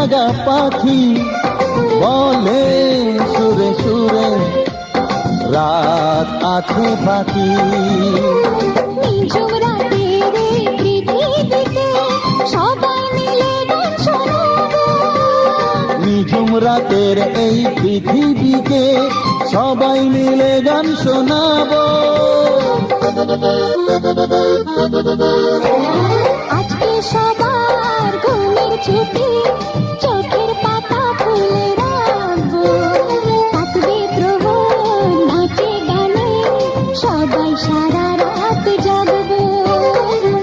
জাগা পাখি বলে সুরে সুরে রাত আছে বাকি। নিঝুম রাতের এই পৃথিবীতে সবাই মিলে গান শোনাবো। নিঝুম রাতের এই পৃথিবীকে সবাই মিলে গান শোনাবো। আজকে সবার ঘুমের ছুটি।